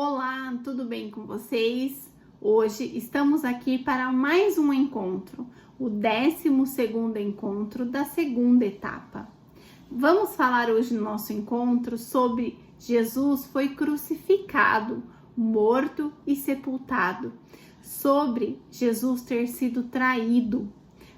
Olá, tudo bem com vocês? Hoje estamos aqui para mais um encontro, o 12º encontro da segunda etapa. Vamos falar hoje no nosso encontro sobre Jesus foi crucificado, morto e sepultado, sobre Jesus ter sido traído.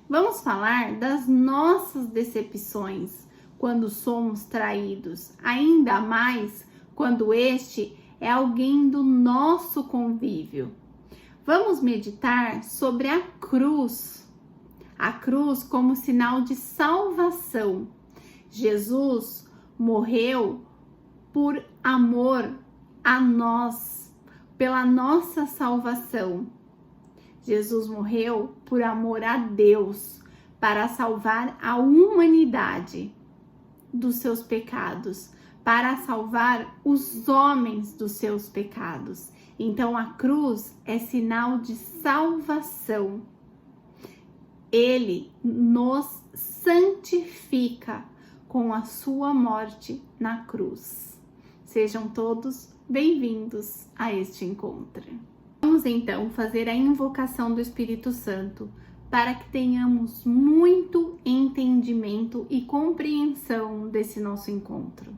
Vamos falar das nossas decepções quando somos traídos, ainda mais quando este é alguém do nosso convívio. Vamos meditar sobre a cruz como sinal de salvação. Jesus morreu por amor a nós, pela nossa salvação. Jesus morreu por amor a Deus, para salvar a humanidade dos seus pecados, para salvar os homens dos seus pecados. Então a cruz é sinal de salvação. Ele nos santifica com a sua morte na cruz. Sejam todos bem-vindos a este encontro. Vamos então fazer a invocação do Espírito Santo para que tenhamos muito entendimento e compreensão desse nosso encontro.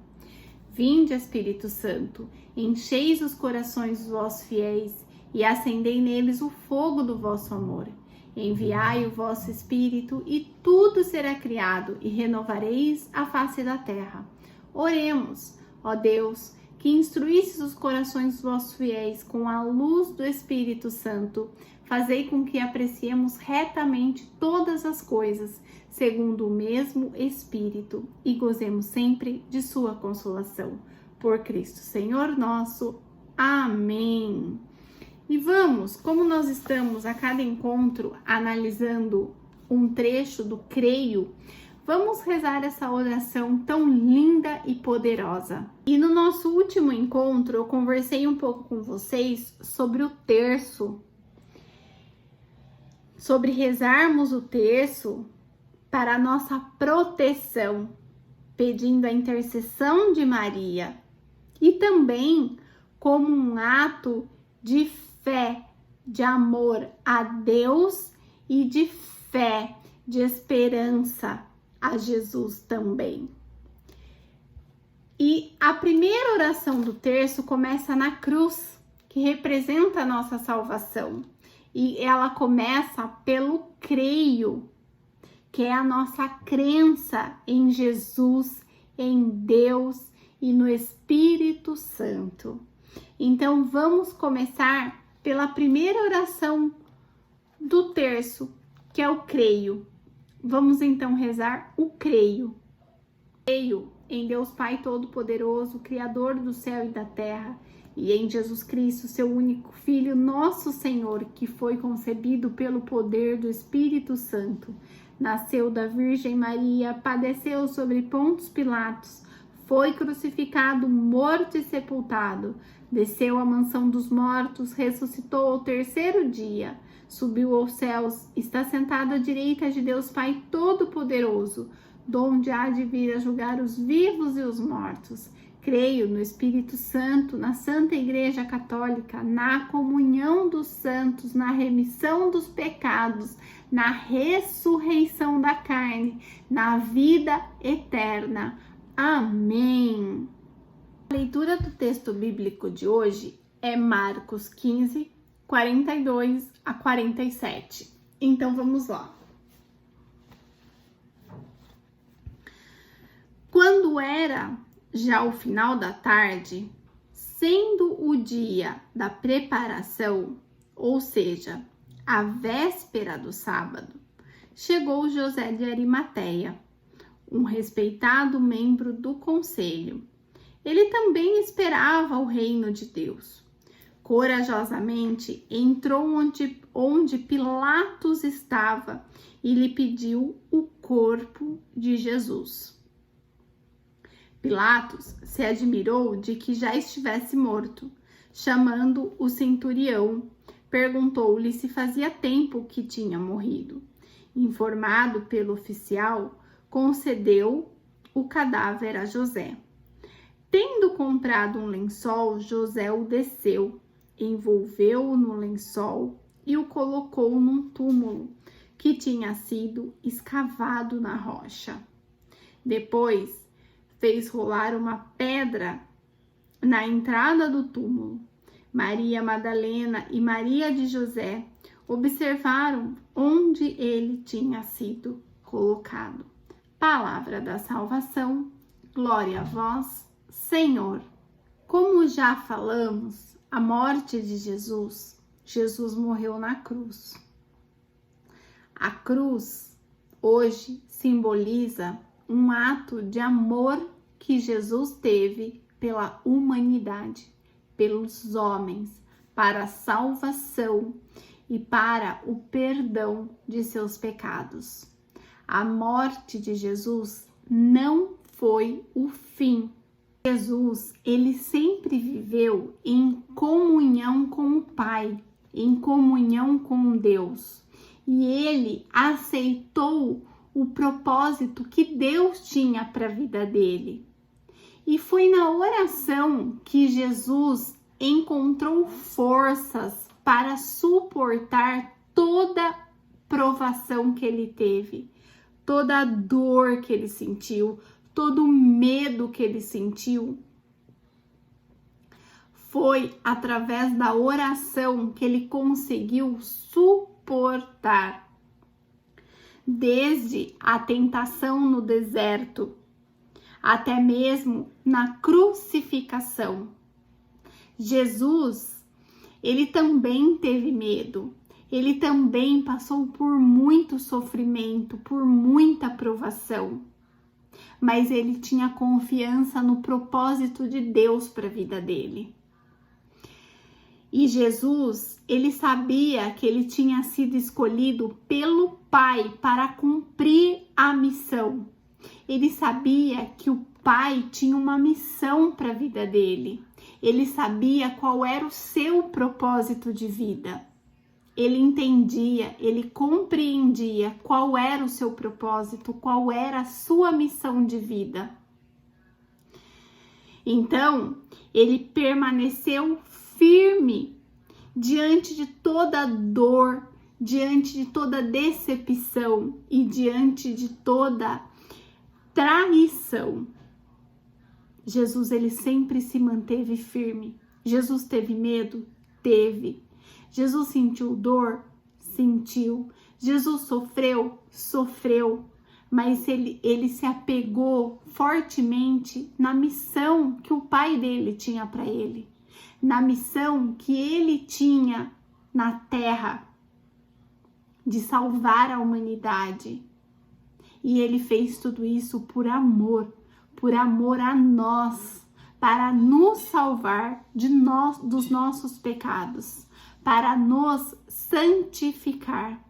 Vinde, Espírito Santo, encheis os corações dos vossos fiéis e acendei neles o fogo do vosso amor. Enviai o vosso Espírito e tudo será criado e renovareis a face da terra. Oremos, ó Deus, que instruísses os corações dos vossos fiéis com a luz do Espírito Santo. Fazei com que apreciemos retamente todas as coisas, segundo o mesmo Espírito, e gozemos sempre de sua consolação. Por Cristo Senhor nosso. Amém. E vamos, como nós estamos a cada encontro analisando um trecho do Creio, vamos rezar essa oração tão linda e poderosa. E no nosso último encontro, eu conversei um pouco com vocês sobre o terço, sobre rezarmos o terço para a nossa proteção, pedindo a intercessão de Maria, e também como um ato de fé, de amor a Deus e de fé, de esperança a Jesus também. E a primeira oração do terço começa na cruz, que representa a nossa salvação. E ela começa pelo creio, que é a nossa crença em Jesus, em Deus e no Espírito Santo. Então vamos começar pela primeira oração do terço, que é o creio. Vamos então rezar o creio. Creio em Deus Pai Todo-Poderoso, Criador do céu e da terra, e em Jesus Cristo, seu único Filho, nosso Senhor, que foi concebido pelo poder do Espírito Santo. Nasceu da Virgem Maria, padeceu sobre Pôncio Pilatos, foi crucificado, morto e sepultado, desceu à mansão dos mortos, ressuscitou ao terceiro dia, subiu aos céus, está sentado à direita de Deus Pai Todo-Poderoso, donde há de vir a julgar os vivos e os mortos. Creio no Espírito Santo, na Santa Igreja Católica, na comunhão dos santos, na remissão dos pecados, na ressurreição da carne, na vida eterna. Amém. A leitura do texto bíblico de hoje é Marcos 15, 42 a 47. Então vamos lá. Quando era já o final da tarde, sendo o dia da preparação, ou seja, a véspera do sábado, chegou José de Arimateia, um respeitado membro do conselho. Ele também esperava o reino de Deus. Corajosamente entrou onde Pilatos estava e lhe pediu o corpo de Jesus. Pilatos se admirou de que já estivesse morto. Chamando o centurião, perguntou-lhe se fazia tempo que tinha morrido. Informado pelo oficial, concedeu o cadáver a José. Tendo comprado um lençol, José o desceu, envolveu-o no lençol e o colocou num túmulo que tinha sido escavado na rocha. Depois, fez rolar uma pedra na entrada do túmulo. Maria Madalena e Maria de José observaram onde ele tinha sido colocado. Palavra da salvação, glória a vós, Senhor. Como já falamos, a morte de Jesus morreu na cruz. A cruz hoje simboliza um ato de amor que Jesus teve pela humanidade, pelos homens, para a salvação e para o perdão de seus pecados. A morte de Jesus não foi o fim. Jesus, ele sempre viveu em comunhão com o Pai, em comunhão com Deus. E ele aceitou o propósito que Deus tinha para a vida dele. E foi na oração que Jesus encontrou forças para suportar toda provação que ele teve, toda a dor que ele sentiu, todo o medo que ele sentiu. Foi através da oração que ele conseguiu suportar. Desde a tentação no deserto, até mesmo na crucificação. Jesus, ele também teve medo, ele também passou por muito sofrimento, por muita provação, mas ele tinha confiança no propósito de Deus para a vida dele. E Jesus, ele sabia que ele tinha sido escolhido pelo Pai para cumprir a missão. Ele sabia que o Pai tinha uma missão para a vida dele. Ele sabia qual era o seu propósito de vida. Ele entendia, ele compreendia qual era o seu propósito, qual era a sua missão de vida. Então, ele permaneceu firme diante de toda dor, diante de toda decepção e diante de toda traição. Jesus, ele sempre se manteve firme. Jesus teve medo? Teve. Jesus sentiu dor? Sentiu. Jesus sofreu? Sofreu. Mas ele se apegou fortemente na missão que o Pai dele tinha para ele, na missão que ele tinha na terra, de salvar a humanidade. E ele fez tudo isso por amor a nós, para nos salvar dos nossos pecados, para nos santificar,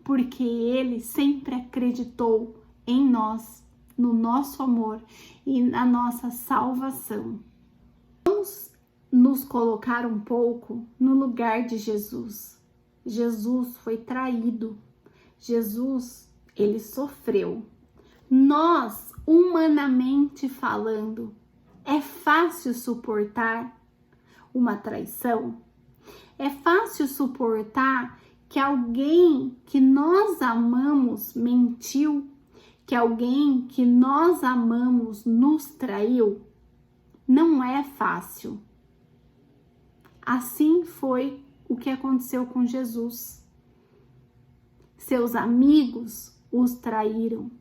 porque ele sempre acreditou em nós, no nosso amor e na nossa salvação. Vamos nos colocar um pouco no lugar de Jesus. Jesus foi traído. Jesus, ele sofreu. Nós, humanamente falando, é fácil suportar uma traição? É fácil suportar que alguém que nós amamos mentiu? Que alguém que nós amamos nos traiu? Não é fácil. Assim foi o que aconteceu com Jesus. Seus amigos os traíram.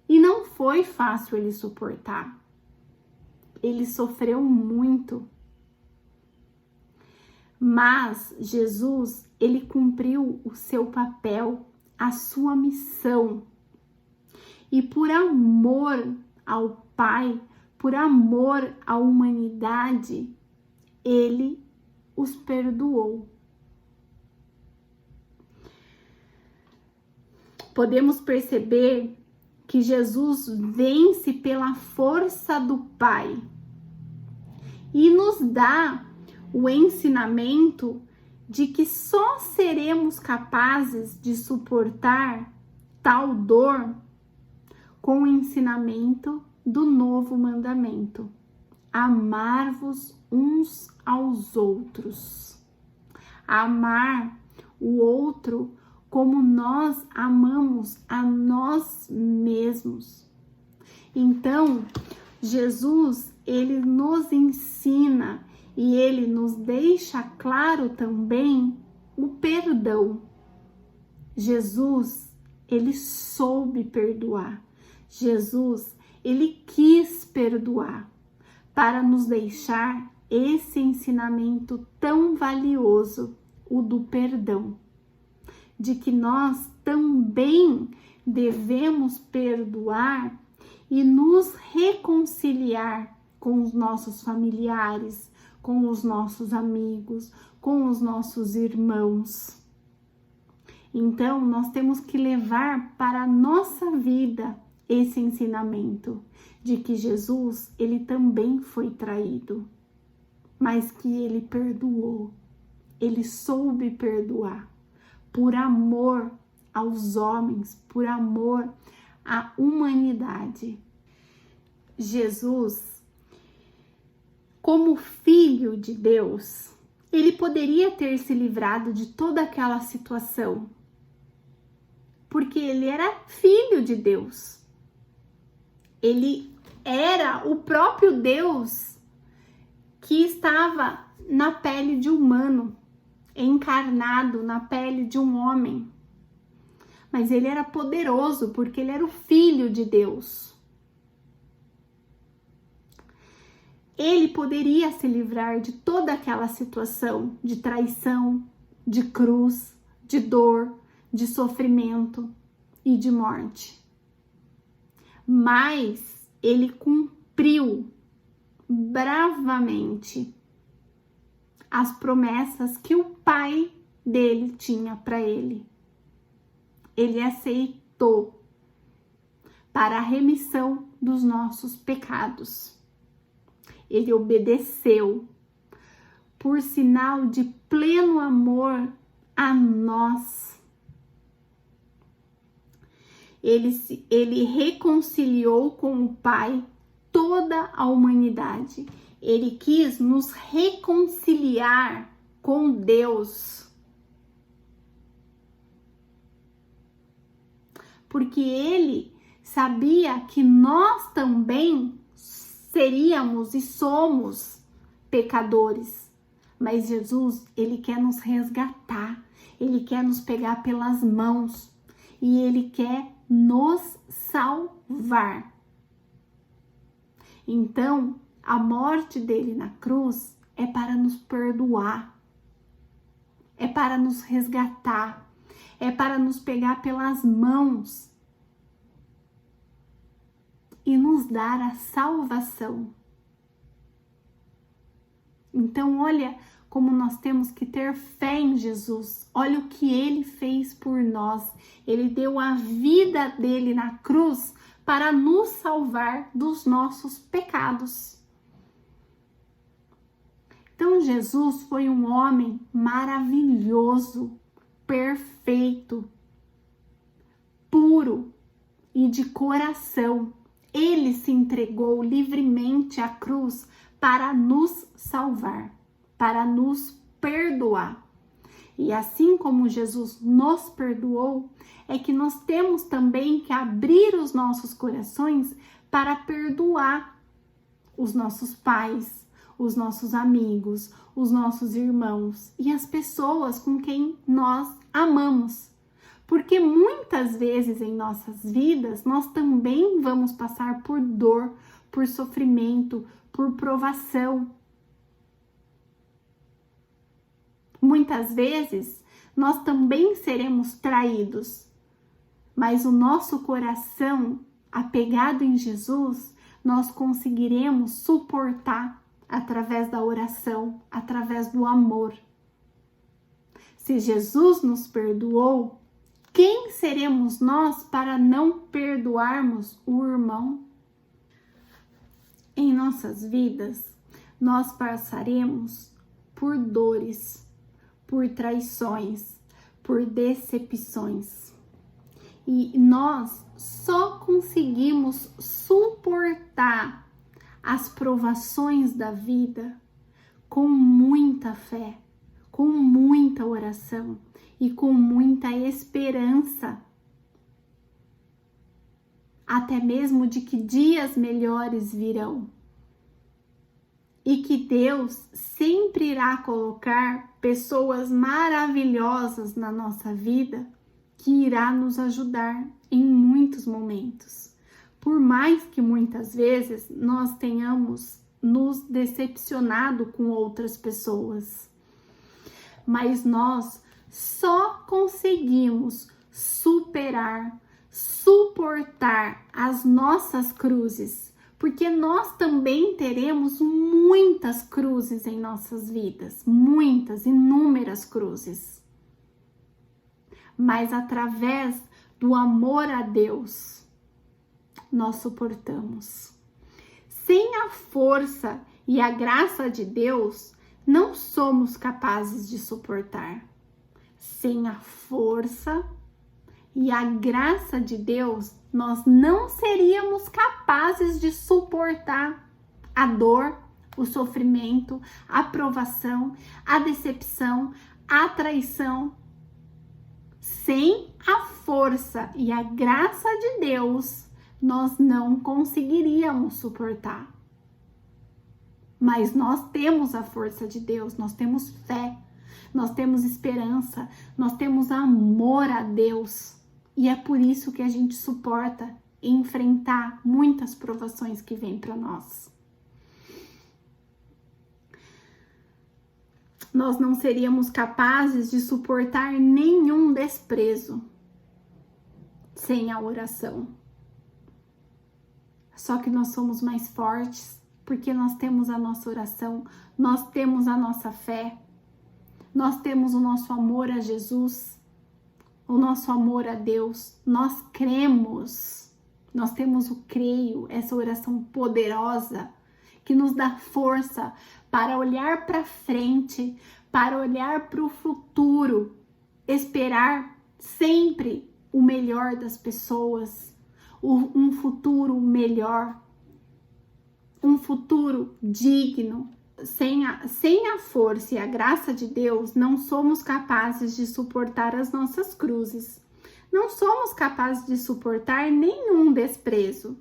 E não foi fácil ele suportar. Ele sofreu muito. Mas Jesus, ele cumpriu o seu papel, a sua missão. E por amor ao Pai, por amor à humanidade, ele os perdoou. Podemos perceber que Jesus vence pela força do Pai e nos dá o ensinamento de que só seremos capazes de suportar tal dor com o ensinamento do novo mandamento. amar-vos uns aos outros. Amar o outro como nós amamos a nós mesmos. Então, Jesus, ele nos ensina e ele nos deixa claro também o perdão. Jesus, ele soube perdoar. Jesus, ele quis perdoar para nos deixar esse ensinamento tão valioso, o do perdão, de que nós também devemos perdoar e nos reconciliar com os nossos familiares, com os nossos amigos, com os nossos irmãos. Então, nós temos que levar para a nossa vida esse ensinamento de que Jesus, ele também foi traído, mas que ele perdoou, ele soube perdoar por amor aos homens, por amor à humanidade. Jesus, como filho de Deus, ele poderia ter se livrado de toda aquela situação, porque ele era filho de Deus. Ele era o próprio Deus que estava na pele de humano, encarnado na pele de um homem. Mas ele era poderoso porque ele era o filho de Deus. Ele poderia se livrar de toda aquela situação de traição, de cruz, de dor, de sofrimento e de morte. Mas ele cumpriu bravamente as promessas que o pai dele tinha para ele. Ele aceitou para a remissão dos nossos pecados. Ele obedeceu por sinal de pleno amor a nós. Ele reconciliou com o Pai toda a humanidade. Ele quis nos reconciliar com Deus. Porque ele sabia que nós também seríamos e somos pecadores. Mas Jesus, ele quer nos resgatar. Ele quer nos pegar pelas mãos. E ele quer nos salvar. Então, a morte dele na cruz é para nos perdoar, é para nos resgatar, é para nos pegar pelas mãos e nos dar a salvação. Então, olha como nós temos que ter fé em Jesus. Olha o que ele fez por nós. Ele deu a vida dele na cruz para nos salvar dos nossos pecados. Então, Jesus foi um homem maravilhoso, perfeito, puro e de coração. Ele se entregou livremente à cruz para nos salvar, para nos perdoar. E assim como Jesus nos perdoou, é que nós temos também que abrir os nossos corações para perdoar os nossos pais, os nossos amigos, os nossos irmãos e as pessoas com quem nós amamos. Porque muitas vezes em nossas vidas nós também vamos passar por dor, por sofrimento, por provação. Muitas vezes nós também seremos traídos, mas o nosso coração apegado em Jesus, nós conseguiremos suportar através da oração, através do amor. Se Jesus nos perdoou, quem seremos nós para não perdoarmos o irmão? Em nossas vidas, nós passaremos por dores, por traições, por decepções. E nós só conseguimos suportar as provações da vida com muita fé, com muita oração e com muita esperança, até mesmo de que dias melhores virão e que Deus sempre irá colocar pessoas maravilhosas na nossa vida que irá nos ajudar em muitos momentos. Por mais que muitas vezes nós tenhamos nos decepcionado com outras pessoas, mas nós só conseguimos suportar as nossas cruzes, porque nós também teremos muitas cruzes em nossas vidas, muitas, inúmeras cruzes. Mas através do amor a Deus, nós suportamos. Sem a força e a graça de Deus, não somos capazes de suportar. Sem a força e a graça de Deus, nós não seríamos capazes de suportar a dor, o sofrimento, a provação, a decepção, a traição. Sem a força e a graça de Deus, nós não conseguiríamos suportar. Mas nós temos a força de Deus, nós temos fé, nós temos esperança, nós temos amor a Deus. E é por isso que a gente suporta enfrentar muitas provações que vêm para nós. Nós não seríamos capazes de suportar nenhum desprezo sem a oração. Só que nós somos mais fortes porque nós temos a nossa oração, nós temos a nossa fé, nós temos o nosso amor a Jesus, o nosso amor a Deus, nós cremos, nós temos o creio, essa oração poderosa que nos dá força para olhar para frente, para olhar para o futuro, esperar sempre o melhor das pessoas, um futuro melhor, um futuro digno. Sem a força e a graça de Deus, não somos capazes de suportar as nossas cruzes. Não somos capazes de suportar nenhum desprezo.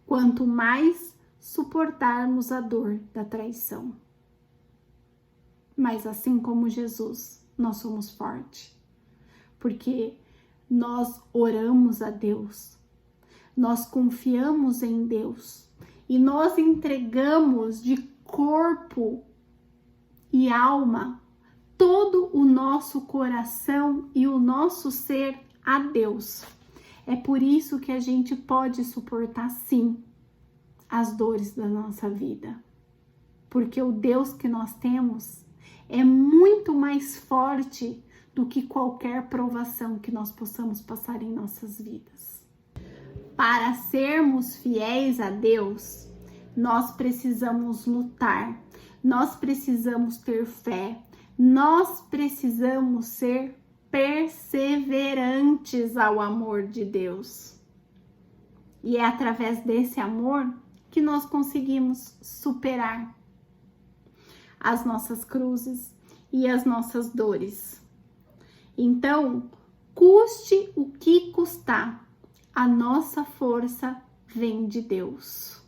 Quanto mais suportarmos a dor da traição. Mas assim como Jesus, nós somos fortes. Porque nós oramos a Deus. Nós confiamos em Deus. E nós entregamos de corpo e alma todo o nosso coração e o nosso ser a Deus. É por isso que a gente pode suportar sim as dores da nossa vida, porque o Deus que nós temos é muito mais forte do que qualquer provação que nós possamos passar em nossas vidas. Para sermos fiéis a Deus, nós precisamos lutar, nós precisamos ter fé, nós precisamos ser perseverantes ao amor de Deus. E é através desse amor que nós conseguimos superar as nossas cruzes e as nossas dores. Então, custe o que custar, a nossa força vem de Deus.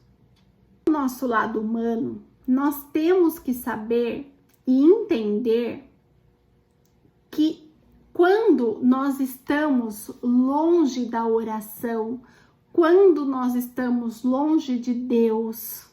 Do nosso lado humano, nós temos que saber e entender que quando nós estamos longe da oração, quando nós estamos longe de Deus,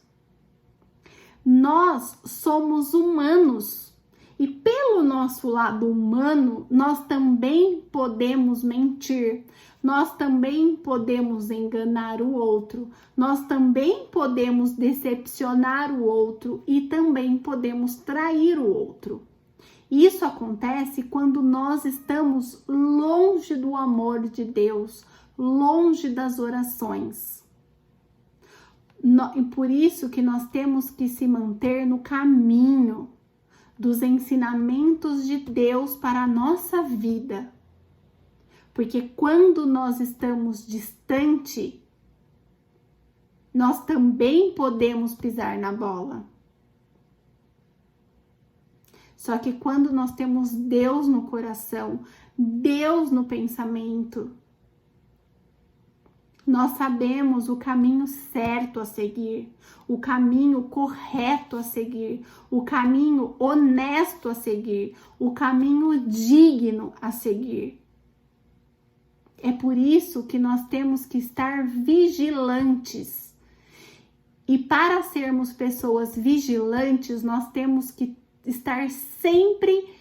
nós somos humanos e pelo nosso lado humano, nós também podemos mentir, nós também podemos enganar o outro, nós também podemos decepcionar o outro e também podemos trair o outro. Isso acontece quando nós estamos longe do amor de Deus, longe das orações. E por isso que nós temos que se manter no caminho dos ensinamentos de Deus para a nossa vida. Porque quando nós estamos distante, nós também podemos pisar na bola. Só que quando nós temos Deus no coração, Deus no pensamento, nós sabemos o caminho certo a seguir, o caminho correto a seguir, o caminho honesto a seguir, o caminho digno a seguir. É por isso que nós temos que estar vigilantes. E para sermos pessoas vigilantes, nós temos que estar sempre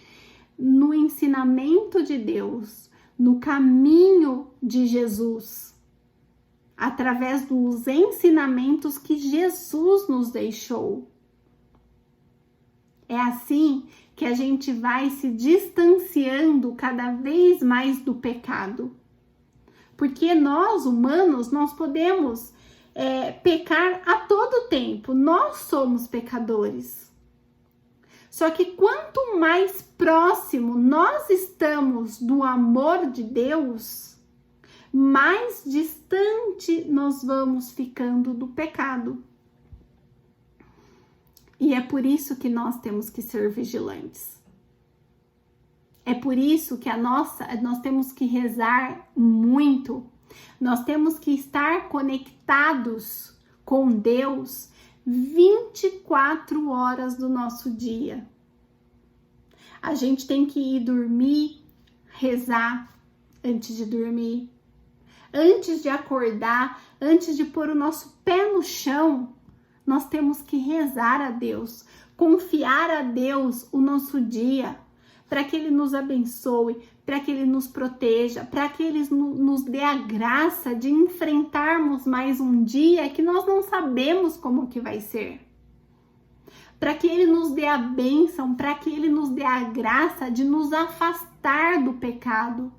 no ensinamento de Deus, no caminho de Jesus, através dos ensinamentos que Jesus nos deixou. É assim que a gente vai se distanciando cada vez mais do pecado. Porque nós, humanos, nós podemos pecar a todo tempo. Nós somos pecadores. Só que quanto mais próximo nós estamos do amor de Deus, mais distante nós vamos ficando do pecado. E é por isso que nós temos que ser vigilantes. É por isso que nós temos que rezar muito. Nós temos que estar conectados com Deus 24 horas do nosso dia. A gente tem que ir dormir, rezar antes de dormir. Antes de acordar, antes de pôr o nosso pé no chão, nós temos que rezar a Deus, confiar a Deus o nosso dia, para que Ele nos abençoe, para que Ele nos proteja, para que Ele nos dê a graça de enfrentarmos mais um dia que nós não sabemos como que vai ser. Para que Ele nos dê a bênção, para que Ele nos dê a graça de nos afastar do pecado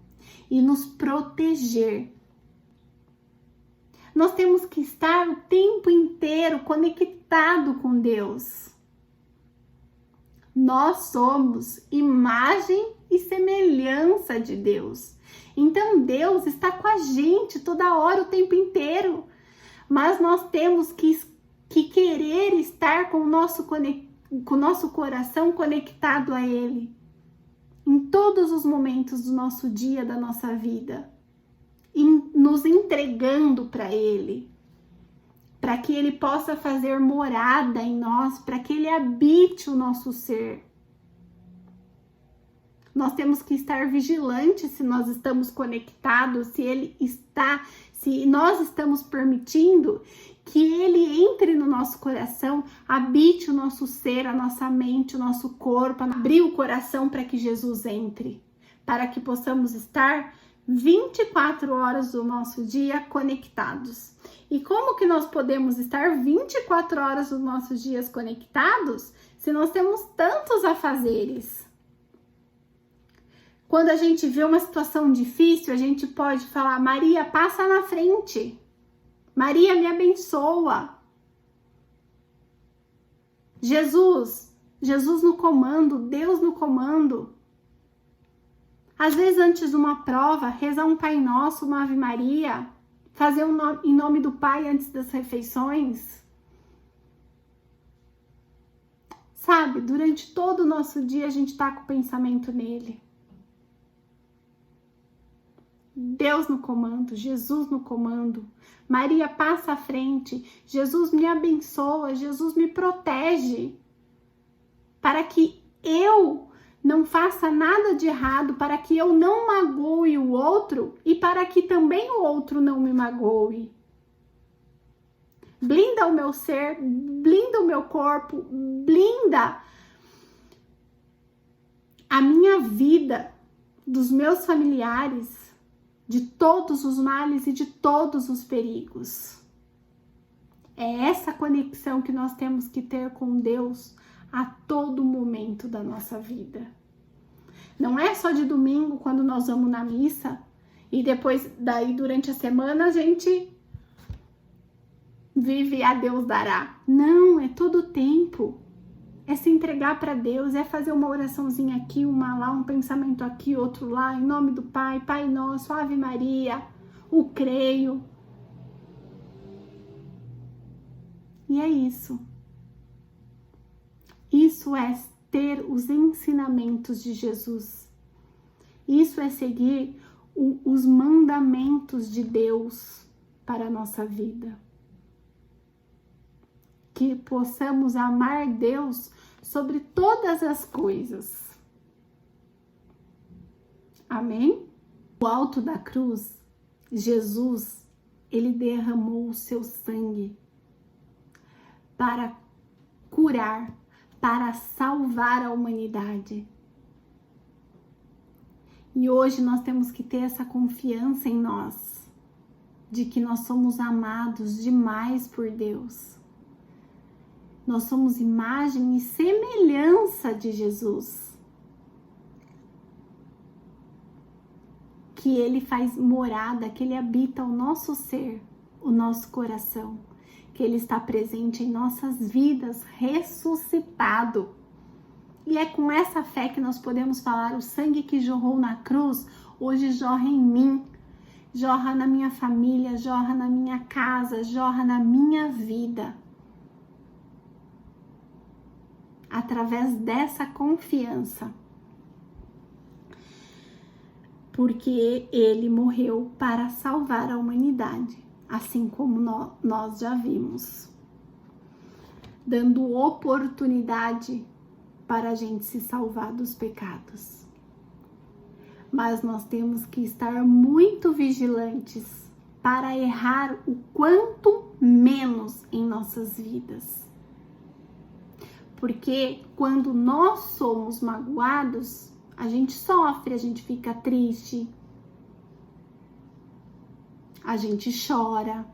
e nos proteger. Nós temos que estar o tempo inteiro conectado com Deus. Nós somos imagem e semelhança de Deus. Então Deus está com a gente toda hora, o tempo inteiro. Mas nós temos que querer estar com o nosso coração conectado a Ele. Em todos os momentos do nosso dia, da nossa vida. Nos entregando para Ele. Para que Ele possa fazer morada em nós, para que Ele habite o nosso ser. Nós temos que estar vigilantes se nós estamos conectados, se nós estamos permitindo que Ele entre no nosso coração, habite o nosso ser, a nossa mente, o nosso corpo, abrir o coração para que Jesus entre, para que possamos estar 24 horas do nosso dia conectados. E como que nós podemos estar 24 horas dos nossos dias conectados se nós temos tantos afazeres? Quando a gente vê uma situação difícil, a gente pode falar: Maria, passa na frente. Maria, me abençoa. Jesus no comando, Deus no comando. Às vezes, antes de uma prova, rezar um Pai Nosso, uma Ave Maria, fazer em nome do Pai antes das refeições. Sabe, durante todo o nosso dia a gente tá com o pensamento nele. Deus no comando, Jesus no comando. Maria passa à frente, Jesus me abençoa, Jesus me protege. Para que eu não faça nada de errado, para que eu não magoe o outro e para que também o outro não me magoe. Blinda o meu ser, blinda o meu corpo, blinda a minha vida, dos meus familiares, de todos os males e de todos os perigos. É essa conexão que nós temos que ter com Deus a todo momento da nossa vida. Não é só de domingo, quando nós vamos na missa, e depois, daí, durante a semana, a gente vive a Deus dará. Não, é todo o tempo. É se entregar para Deus, é fazer uma oraçãozinha aqui, uma lá, um pensamento aqui, outro lá, em nome do Pai, Pai Nosso, Ave Maria, o creio. E é isso. Isso é ter os ensinamentos de Jesus. Isso é seguir os mandamentos de Deus para a nossa vida. Que possamos amar Deus sobre todas as coisas. Amém? No alto da cruz, Jesus, ele derramou o seu sangue para curar, para salvar a humanidade. E hoje nós temos que ter essa confiança em nós, de que nós somos amados demais por Deus. Nós somos imagem e semelhança de Jesus. Que Ele faz morada, que Ele habita o nosso ser, o nosso coração. Que Ele está presente em nossas vidas, ressuscitado. E é com essa fé que nós podemos falar: o sangue que jorrou na cruz, hoje jorra em mim, jorra na minha família, jorra na minha casa, jorra na minha vida. Através dessa confiança. Porque Ele morreu para salvar a humanidade, assim como nós já vimos. Dando oportunidade para a gente se salvar dos pecados. Mas nós temos que estar muito vigilantes para errar o quanto menos em nossas vidas. Porque quando nós somos magoados, a gente sofre, a gente fica triste, a gente chora.